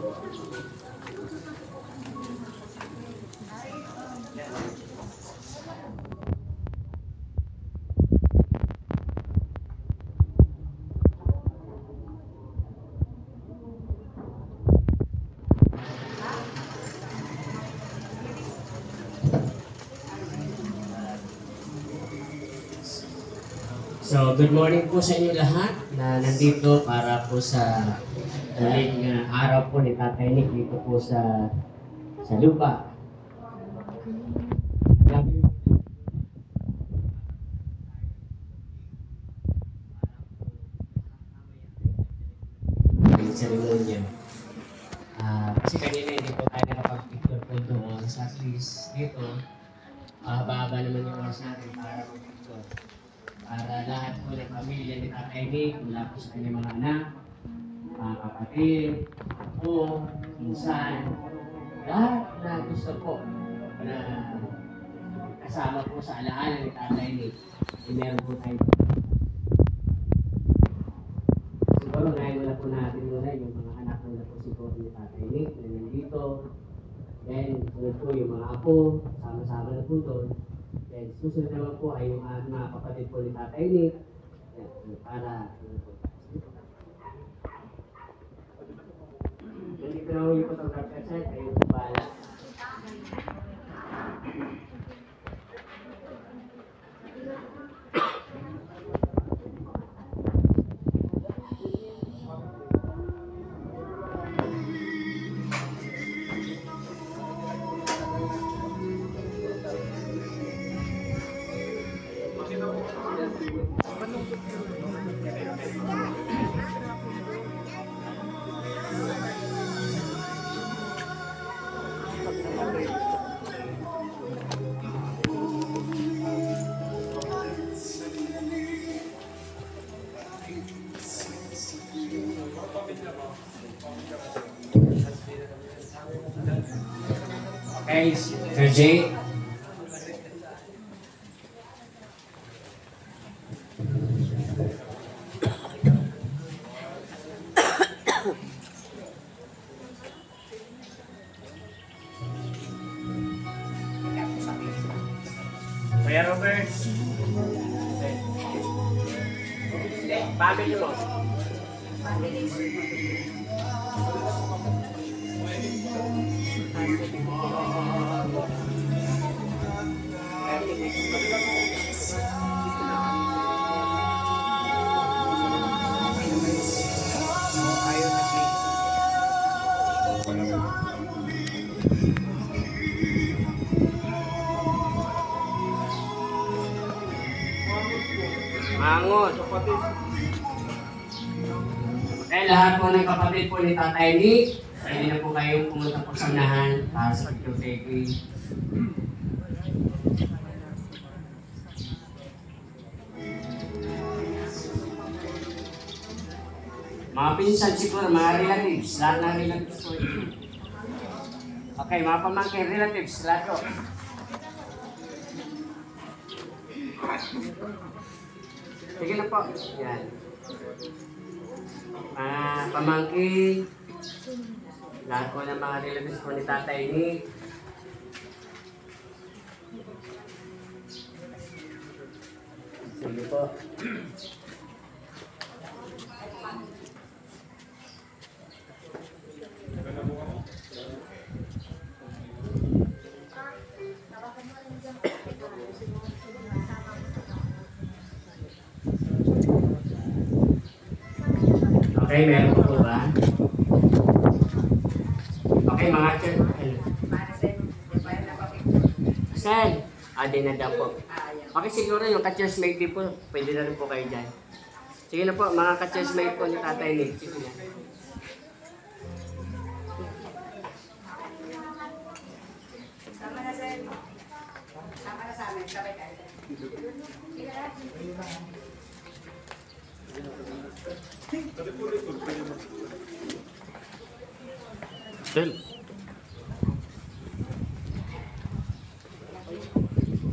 So, good morning po sa inyo lahat na nandito para po sa huling araw po ni Tatay Nick dito po sa lupa. Seremonya. Kasi kanina hindi po tayo nakapag-picture po doon sa list dito. Mahaba-haba naman yung oras natin para mag-picture. Para lahat po ng pamilya ni Tatay Nick, mula po sa kanyang mga anak, mga kapatid, po, minsan, lahat na gusto po na kasama po sa alaala ni Tatay Nick, meron po tayo. Siguro ngayon wala po natin muna yung mga anak muna po siguro ni Tatay Nick na nandito. Then, sunod po yung mga apo, sama-sama na po doon. Then, susunod naman po ay yung mga kapatid po ni Tatay Nick para nandito na yung photographer set, kayo po bala. Okay, Sir Jay. Kuya Robert. Family mo. Mangot. Okay, lahat po ng kapatid po ni Tatay Nick, pwede na po kayong pumunta po sa unahan para sa picture taking. Mga pinsan siguro, mga relatives, lahat ng relatives po. Okay, mga pamangkin, relatives, lahat po. Sige na po. Yan. Pamangkin. Lahat po ng mga relatives po ni Tatay Nick. Sige po. Okay, meron po ba? Okay, mga church. Saan? Di na daw po. Okay, siguro yung ka-church mate din po, pwede na rin po kayo dyan. Sige na po, mga ka-church mate po ni Tatay Nick. Sige na. Sama na sa amin, sabay tayo. Sel.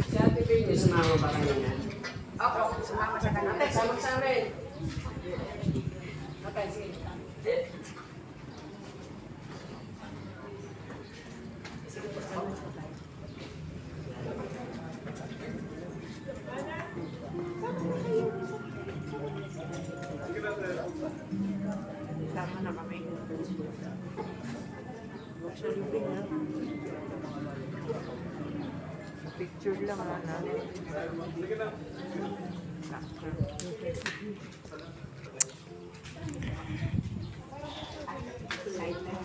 Si Ate Ping, sumama ba kayo yan? Opo, sumama sa kanila. Ate, sama sa amin. Ate, sige. Picture lang na. Side lang.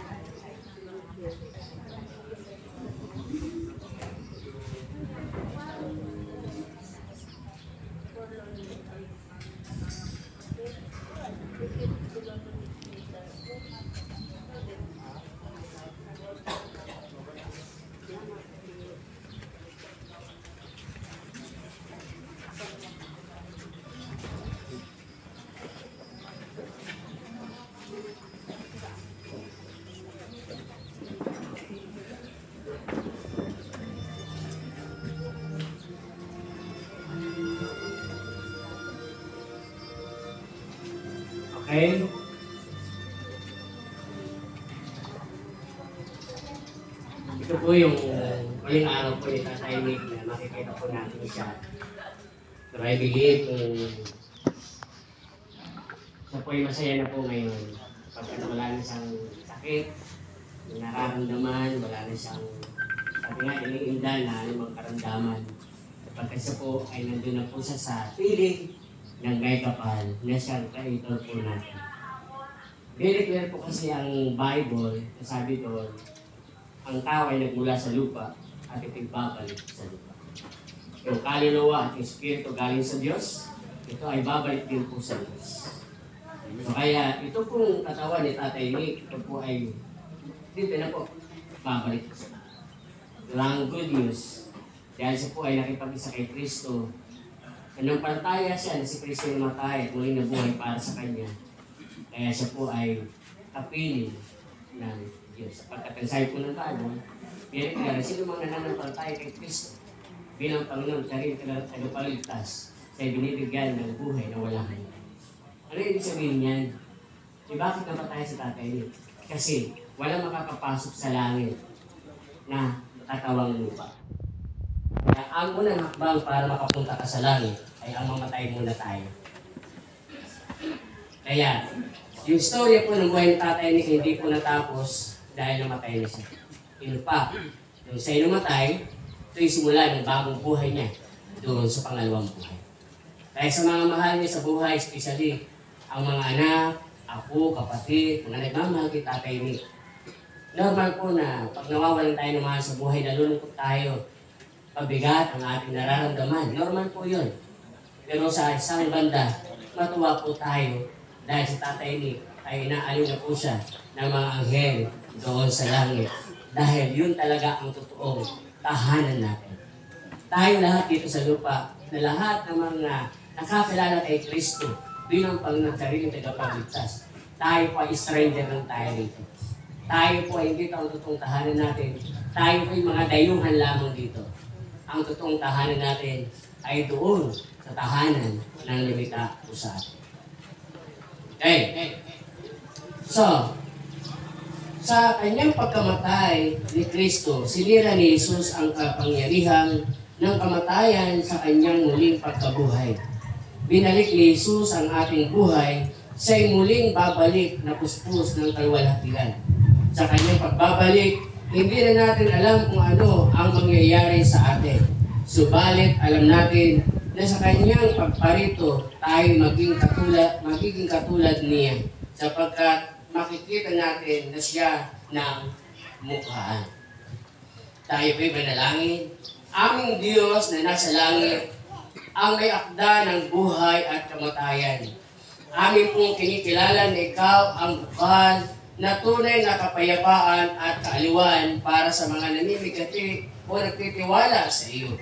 Okay? Ito po yung huling araw po ni Tatay Nick na makikita po natin siya. So I believe siya po yung masaya na po ngayon. Pagka wala na siyang sakit, yung nararamdaman, wala na siyang sabi nga, iniinda na yung mga karamdaman. Pagka siya po ay nandun na po siya sa piling ng gay kapal na siyang creator po natin. Very clear po kasi ang Bible, sabi doon, ang tao ay nagmula sa lupa at ipagbabalik sa lupa. Yung kaluluwa at yung spirito galing sa Diyos, ito ay babalik din po sa Diyos. So kaya ito pong katawan ni Tatay Nick, ito po ay dito na po babalik sa Diyos. Walang good news. Dahil siya po ay nakipag-isa kay Kristo. Nanampalataya siya na si Kristo ay namatay at muling nabuhay para sa Kanya. Kaya siya po ay kapiling ng Diyos. Sapagkat ang sabi po ng Bible, kaya sino mga nananampalataya kay Kristo bilang Panginoon, siya rin tagapagligtas, siya binibigyan ng buhay na walang hanggan. Ano ibig sabihin niyan? Bakit namatay si Tatay Nick? Kasi walang makakapasok sa langit na katawang lupa. Kaya ang unang hakbang para makapunta ka sa langit ay ang mamatay muna tayo. Kaya, yung story po ng buhay ng Tatay Nick hindi po natapos dahil namatay na siya. Ino pa, yung siya'y namatay, ito yung simula ng bagong buhay niya doon sa pangalawang buhay. Kaya sa mga mahal niya sa buhay, especially ang mga anak, ako, kapatid, mga nagmamahal kay Tatay Nick. Normal po na pag nawawalan tayo ng mahal sa buhay, nalulungkot tayo. Pabigat ang ating nararamdaman. Normal po yun. Pero sa isang banda, matuwa po tayo dahil si Tatay Nick ay inaaliw na po siya ng mga anghel doon sa langit. Dahil yun talaga ang totoong tahanan natin. Tayo lahat dito sa lupa, na lahat ng mga nakakilala kay Kristo bilang Panginoon sariling tagapagligtas, tayo po ay stranger ng tayo dito. Tayo po ay hindi ito ang totoong tahanan natin. Tayo po ay mga dayuhan lamang dito. Ang totoong tahanan natin ay doon sa tahanan ng lumikha po sa atin. Okay. So, sa kanyang pagkamatay ni Kristo, sinira ni Jesus ang kapangyarihan ng kamatayan sa kanyang muling pagkabuhay. Binalik ni Jesus ang ating buhay, siya'y muling babalik na puspos ng kaluwalhatian. Sa kanyang pagbabalik, hindi na natin alam kung ano ang mangyayari sa atin. Subalit alam natin na sa kanyang pagparito tayo magiging katulad niya sapagkat makikita natin na siya ng mukhaan. Tayo po'y manalangin. Aming Diyos na nasa langit, ang may akda ng buhay at kamatayan. Amin pong kinikilala na ikaw ang bukal na tunay na kapayapaan at kaaliwan para sa mga namimigati o nagtitiwala sa iyo.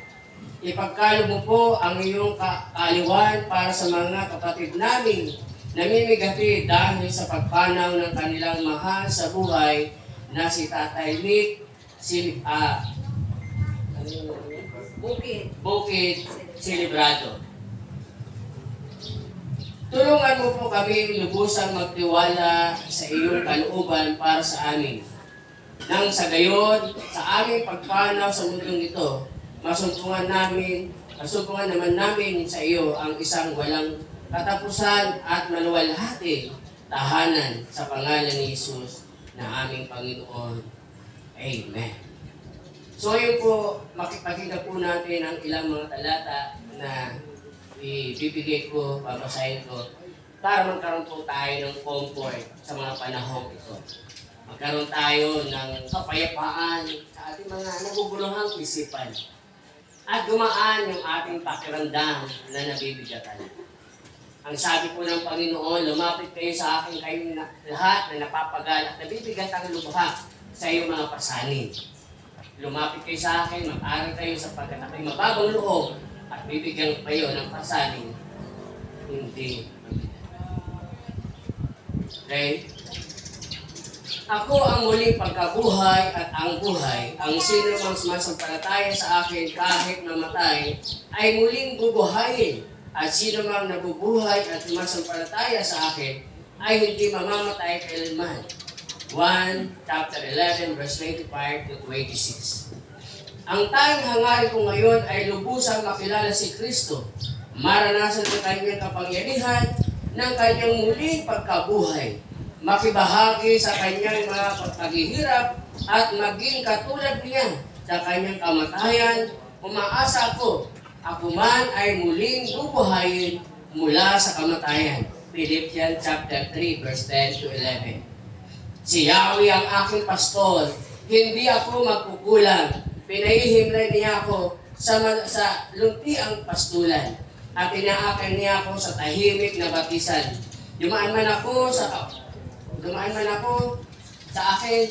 Ipagkaloob mo po ang iyong kaaliwan para sa mga kapatid namin namimigati dahil sa pagpanaw ng kanilang mahal sa buhay na si Tatay Nick, Bukid Celebrado. Tulungan mo po kami lubusang magtiwala sa iyong kalooban para sa amin. Nang sa gayon, sa aming pagpanaw sa mundong ito, masumpungan naman namin sa iyo ang isang walang katapusan at maluwalhati tahanan sa pangalan ni Jesus. na aming Panginoon. Amen. So yun po, makipagkita po natin ang ilang mga talata na ibibigay ko, babasahin ko, para magkaroon po tayo ng comfort sa mga panahon ito. Magkaroon tayo ng kapayapaan sa ating mga naguguluhang isipan. At gumaan yung ating pakiramdam na nabibigatan. Ang sabi po ng Panginoon, lumapit kayo sa akin kayong lahat na napapagal at nabibigat ang lubha sa iyong mga pasanin. Lumapit kayo sa akin, mag-aral kayo sapagkat ako'y mababang loob at bibigyan kayo ng pasanin. Hindi mabigat. Okay? Ako ang muling pagkabuhay at ang buhay. Ang sino mang sumasampalataya sa akin kahit namatay ay muling bubuhayin. At sino mang nabubuhay at sumasampalataya sa akin ay hindi mamamatay kailanman. 1 chapter 11 verse 25 to 26. Ang tanging hangarin ko ngayon ay lubusang makilala si Kristo, maranasan ang kanyang kapangyarihan ng kanyang muling pagkabuhay, makibahagi sa kanyang mga paghihirap at maging katulad niya sa kanyang kamatayan. Umaasa ako man ay muling bubuhayin mula sa kamatayan. Philippians chapter 3 verse 10 to 11. Si Yahweh ang aking pastor, hindi ako magkukulang. Pinahihimlay niya ako sa luntiang pastulan at inaakin niya ako sa tahimik na batisan. Dumaan man ako sa akin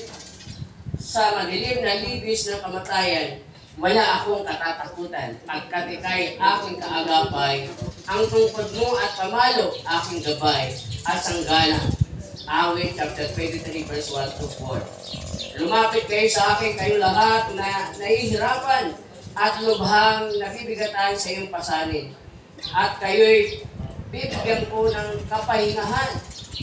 sa madilim na libis ng kamatayan, wala akong katatakutan. Pagkat ika'y aking kaagapay, ang tungkod mo at pamalo, aking gabay at sanggana. Awit chapter 23 verse 1 to 4. Lumapit kayo sa akin, kayo lahat na nahihirapan at lubhang nabibigatan sa iyong pasanin. At kayo'y bibigyan ko ng kapahingahan.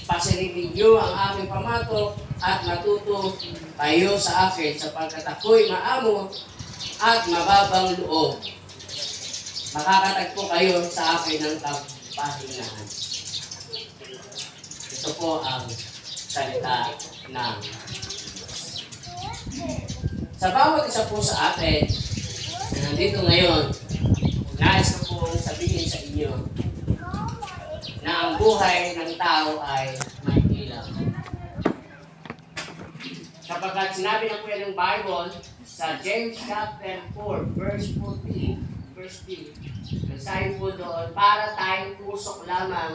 Pasilipin niyo ang aking pamato at matuto kayo sa akin sapagkat ako'y maamo at mababang loob. Makakatagpo kayo sa akin ng kapahingahan. Ito po ang salita ng sa bawat isa po sa atin na nandito ngayon, nais ko pong sabihin sa inyo na ang buhay ng tao ay may ilaw. Sapagkat sinabi na po yan ng Bible sa James chapter 4 verse 14, verse 3, nagsabi po doon, para tayong pusok lamang